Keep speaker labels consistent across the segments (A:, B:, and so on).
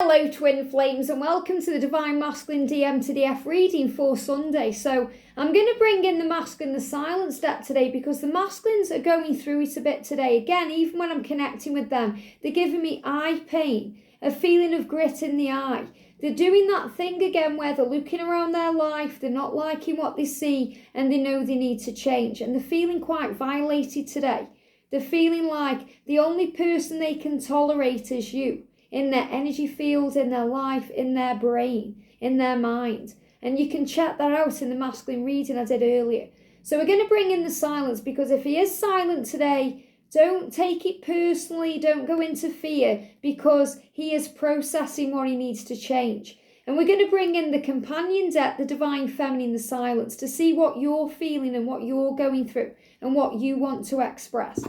A: Hello twin flames and welcome to the Divine Masculine DM to DF reading for Sunday. So I'm going to bring in the masculine, the silence deck today because the masculines are going through it a bit today. Again, even when I'm connecting with them, they're giving me eye pain, a feeling of grit in the eye. They're doing that thing again where they're looking around their life, they're not liking what they see and they know they need to change. And they're feeling quite violated today. They're feeling like the only person they can tolerate is you. In their energy field, in their life, in their brain, in their mind. And you can check that out in the masculine reading I did earlier. So we're going to bring in the silence because if he is silent today, don't take it personally, don't go into fear because he is processing what he needs to change. And we're going to bring in the companion deck, the divine feminine, the silence, to see what you're feeling and what you're going through and what you want to express.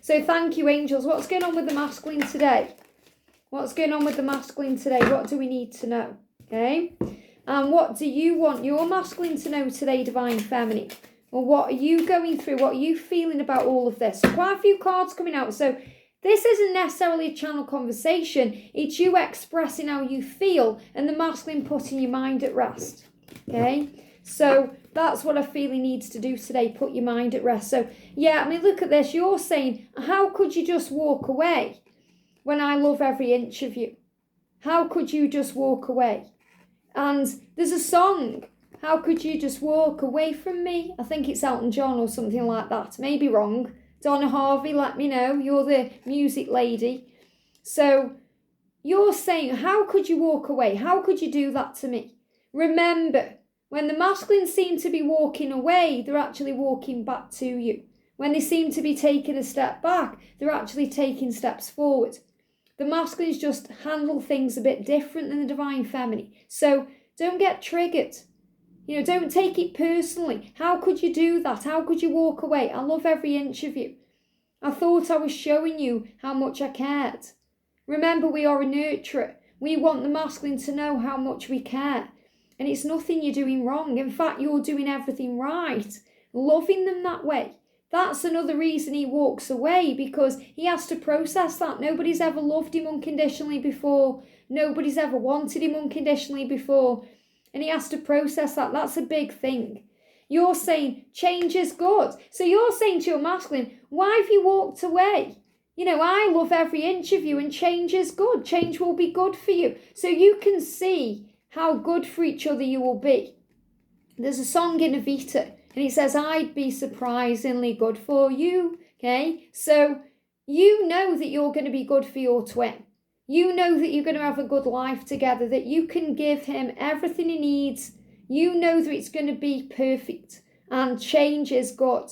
A: So thank you, angels. What's going on with the masculine today? What's going on with the masculine today? What do we need to know? Okay. And what do you want your masculine to know today, divine feminine? Or what are you going through? What are you feeling about all of this? Quite a few cards coming out. So this isn't necessarily a channel conversation. It's you expressing how you feel and the masculine putting your mind at rest. Okay. So that's what I feel he needs to do today. Put your mind at rest. So yeah, I mean, look at this. You're saying, how could you just walk away? When I love every inch of you. How could you just walk away? And there's a song, how could you just walk away from me? I think it's Elton John or something like that. Maybe wrong. Donna Harvey, let me know. You're the music lady. So you're saying, how could you walk away? How could you do that to me? Remember, when the masculines seem to be walking away, they're actually walking back to you. When they seem to be taking a step back, they're actually taking steps forward. The masculines just handle things a bit different than the divine feminine. So don't get triggered. Don't take it personally. How could you do that? How could you walk away? I love every inch of you. I thought I was showing you how much I cared. Remember, we are a nurturer. We want the masculine to know how much we care. And it's nothing you're doing wrong. In fact, you're doing everything right. Loving them that way. That's another reason he walks away, because he has to process that. Nobody's ever loved him unconditionally before. Nobody's ever wanted him unconditionally before. And he has to process that. That's a big thing. You're saying change is good. So you're saying to your masculine, why have you walked away? I love every inch of you and change is good. Change will be good for you. So you can see how good for each other you will be. There's a song in Evita. And he says, I'd be surprisingly good for you. Okay, so you know that you're going to be good for your twin. You know that you're going to have a good life together, that you can give him everything he needs. You know that it's going to be perfect. And change is good.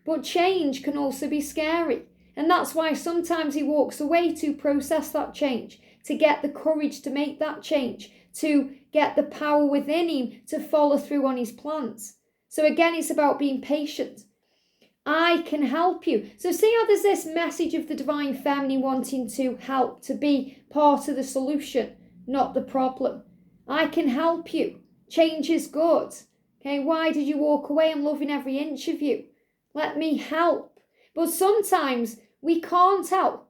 A: But change can also be scary. And that's why sometimes he walks away to process that change, to get the courage to make that change, to get the power within him to follow through on his plans. So again, it's about being patient. I can help you. So see how there's this message of the divine feminine wanting to help, to be part of the solution, not the problem. I can help you. Change is good. Okay, why did you walk away? I'm loving every inch of you. Let me help. But sometimes we can't help.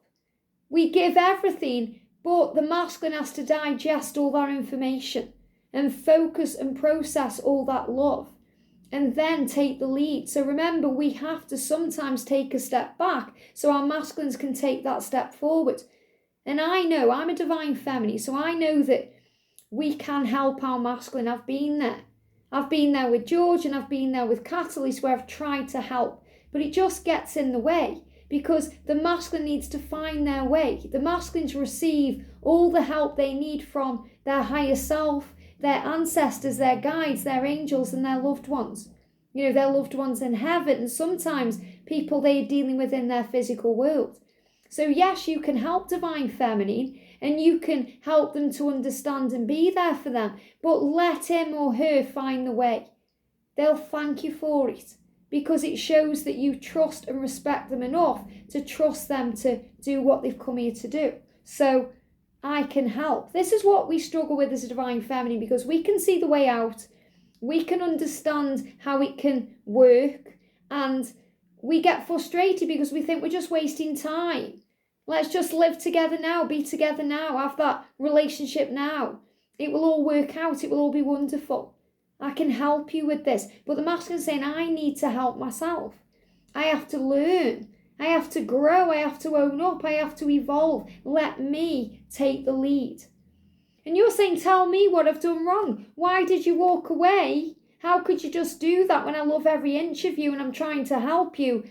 A: We give everything, but the masculine has to digest all that information and focus and process all that love. And then take the lead. So remember, we have to sometimes take a step back so our masculines can take that step forward. And I know, I'm a divine feminine, so I know that we can help our masculine. I've been there. I've been there with George and I've been there with Catalyst where I've tried to help. But it just gets in the way because the masculine needs to find their way. The masculines receive all the help they need from their higher self, their ancestors, their guides, their angels and their loved ones. Their loved ones in heaven and sometimes people they're dealing with in their physical world. So yes, you can help divine feminine and you can help them to understand and be there for them, but let him or her find the way. They'll thank you for it because it shows that you trust and respect them enough to trust them to do what they've come here to do. So I can help. This is what we struggle with as a divine feminine because we can see the way out. We can understand how it can work and we get frustrated because we think we're just wasting time. Let's just live together now, be together now, have that relationship now. It will all work out. It will all be wonderful. I can help you with this. But the masculine is saying, I need to help myself. I have to learn. I have to grow. I have to own up. I have to evolve. Let me take the lead. And you're saying, tell me what I've done wrong. Why did you walk away? How could you just do that when I love every inch of you and I'm trying to help you?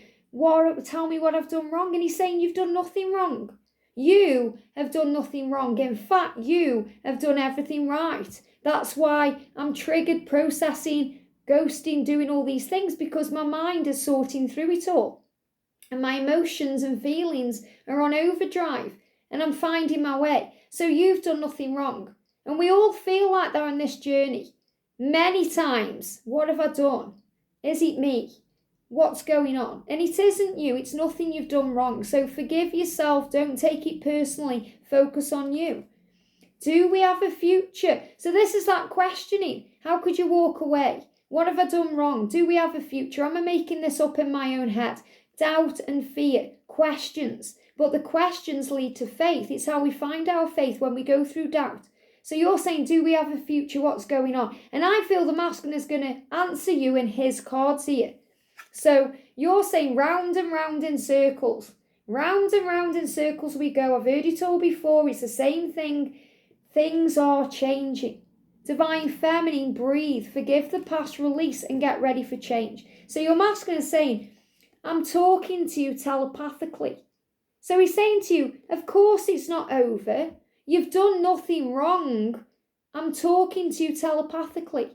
A: Tell me what I've done wrong. And he's saying, you've done nothing wrong. You have done nothing wrong. In fact, you have done everything right. That's why I'm triggered, processing, ghosting, doing all these things, because my mind is sorting through it all. And my emotions and feelings are on overdrive and I'm finding my way. So you've done nothing wrong. And we all feel like they're on this journey. Many times, what have I done? Is it me? What's going on? And it isn't you. It's nothing you've done wrong. So forgive yourself. Don't take it personally. Focus on you. Do we have a future? So this is that questioning. How could you walk away? What have I done wrong? Do we have a future? Am I making this up in my own head? Doubt and fear, questions. But the questions lead to faith. It's how we find our faith when we go through doubt. So you're saying, do we have a future? What's going on? And I feel the masculine is going to answer you in his cards here. So you're saying round and round in circles. Round and round in circles we go. I've heard it all before. It's the same thing. Things are changing. Divine feminine, breathe, forgive the past, release, and get ready for change. So your masculine is saying, I'm talking to you telepathically. So he's saying to you, of course it's not over. You've done nothing wrong. I'm talking to you telepathically.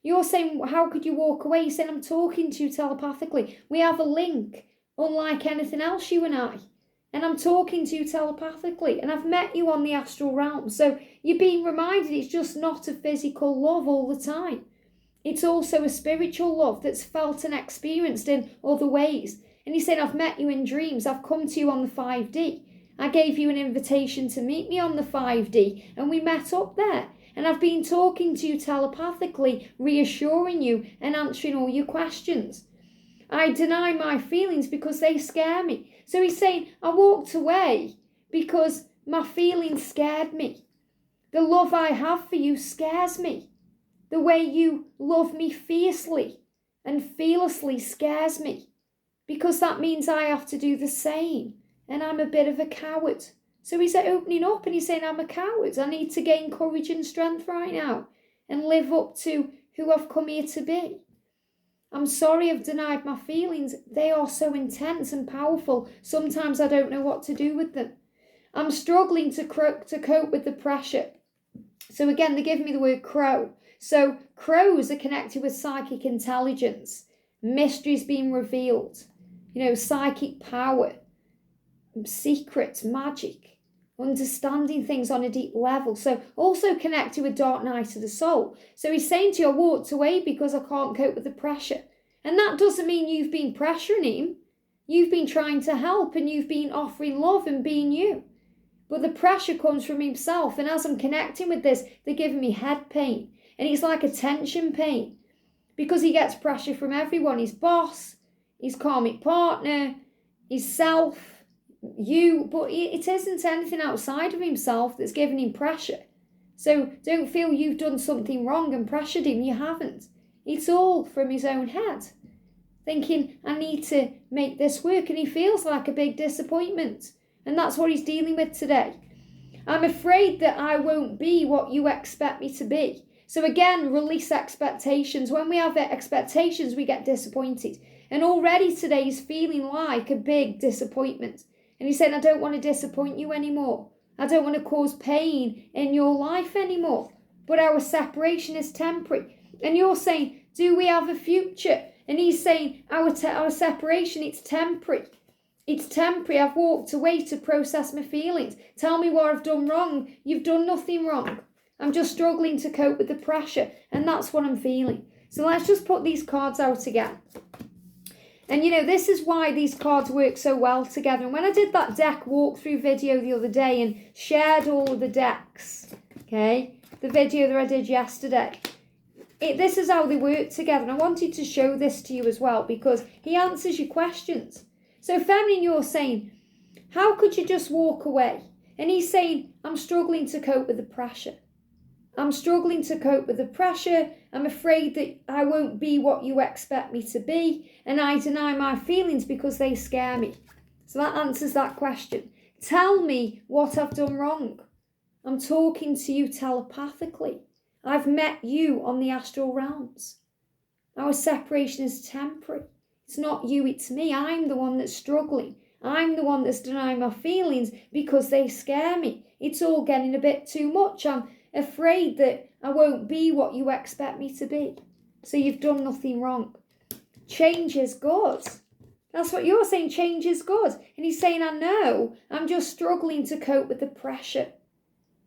A: You're saying, how could you walk away? He's saying, I'm talking to you telepathically. We have a link, unlike anything else, you and I. And I'm talking to you telepathically. And I've met you on the astral realm. So you're being reminded it's just not a physical love all the time. It's also a spiritual love that's felt and experienced in other ways. And he said, I've met you in dreams. I've come to you on the 5D. I gave you an invitation to meet me on the 5D. And we met up there. And I've been talking to you telepathically, reassuring you and answering all your questions. I deny my feelings because they scare me. So he's saying, I walked away because my feelings scared me. The love I have for you scares me. The way you love me fiercely and fearlessly scares me. Because that means I have to do the same. And I'm a bit of a coward. So he's opening up and he's saying, I'm a coward. I need to gain courage and strength right now. And live up to who I've come here to be. I'm sorry I've denied my feelings. They are so intense and powerful. Sometimes I don't know what to do with them. I'm struggling to cope with the pressure. So again, they give me the word crow. So crows are connected with psychic intelligence. Mysteries being revealed. Psychic power. Secrets, magic. Understanding things on a deep level. So also connected with dark night of the soul. So he's saying to you, I walked away because I can't cope with the pressure. And that doesn't mean you've been pressuring him. You've been trying to help and you've been offering love and being you. But the pressure comes from himself. And as I'm connecting with this, they're giving me head pain. And it's like a tension pain. Because he gets pressure from everyone. His boss, his karmic partner, his self, you. But it isn't anything outside of himself that's giving him pressure. So don't feel you've done something wrong and pressured him. You haven't. It's all from his own head. Thinking, I need to make this work. And he feels like a big disappointment. And that's what he's dealing with today. I'm afraid that I won't be what you expect me to be. So again, release expectations. When we have expectations, we get disappointed. And already today he's feeling like a big disappointment. And he's saying, I don't want to disappoint you anymore. I don't want to cause pain in your life anymore. But our separation is temporary. And you're saying, do we have a future? And he's saying, our separation, it's temporary. It's temporary. I've walked away to process my feelings. Tell me what I've done wrong. You've done nothing wrong. I'm just struggling to cope with the pressure. And that's what I'm feeling. So let's just put these cards out again. And this is why these cards work so well together. And when I did that deck walkthrough video the other day and shared all of the decks, okay, the video that I did yesterday, this is how they work together. And I wanted to show this to you as well because he answers your questions. So feminine, you're saying, How could you just walk away? And he's saying, I'm struggling to cope with the pressure. I'm struggling to cope with the pressure. I'm afraid that I won't be what you expect me to be. And I deny my feelings because they scare me. So that answers that question. Tell me what I've done wrong. I'm talking to you telepathically. I've met you on the astral realms. Our separation is temporary. It's not you, it's me. I'm the one that's struggling. I'm the one that's denying my feelings because they scare me. It's all getting a bit too much. I'm afraid that I won't be what you expect me to be. So you've done nothing wrong. Change is good. That's what you're saying, change is good. And he's saying, I know, I'm just struggling to cope with the pressure.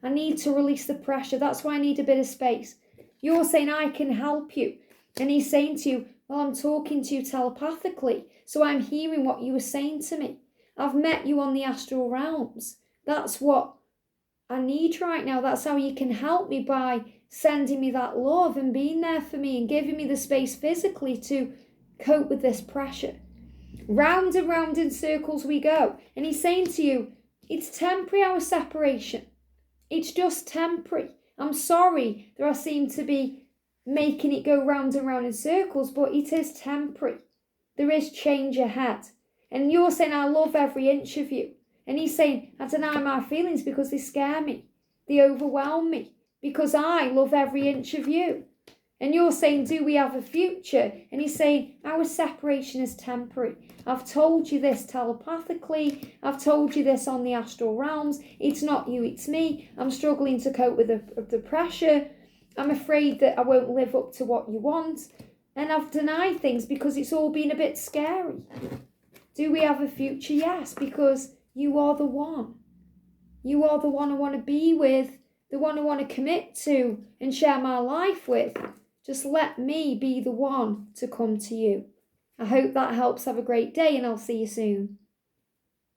A: I need to release the pressure. That's why I need a bit of space. You're saying, I can help you. And he's saying to you, well, I'm talking to you telepathically, so I'm hearing what you were saying to me. I've met you on the astral realms. That's what I need right now. That's how you can help me, by sending me that love and being there for me and giving me the space physically to cope with this pressure. Round and round in circles we go. And he's saying to you, it's temporary, our separation. It's just temporary. I'm sorry that I seem to be making it go round and round in circles, but it is temporary. There is change ahead. And you're saying, I love every inch of you. And he's saying, I deny my feelings because they scare me. They overwhelm me because I love every inch of you. And you're saying, do we have a future? And he's saying, our separation is temporary. I've told you this telepathically. I've told you this on the astral realms. It's not you, it's me. I'm struggling to cope with the pressure. I'm afraid that I won't live up to what you want. And I've denied things because it's all been a bit scary. Do we have a future? Yes, because you are the one. You are the one I want to be with, the one I want to commit to and share my life with. Just let me be the one to come to you. I hope that helps. Have a great day and I'll see you soon.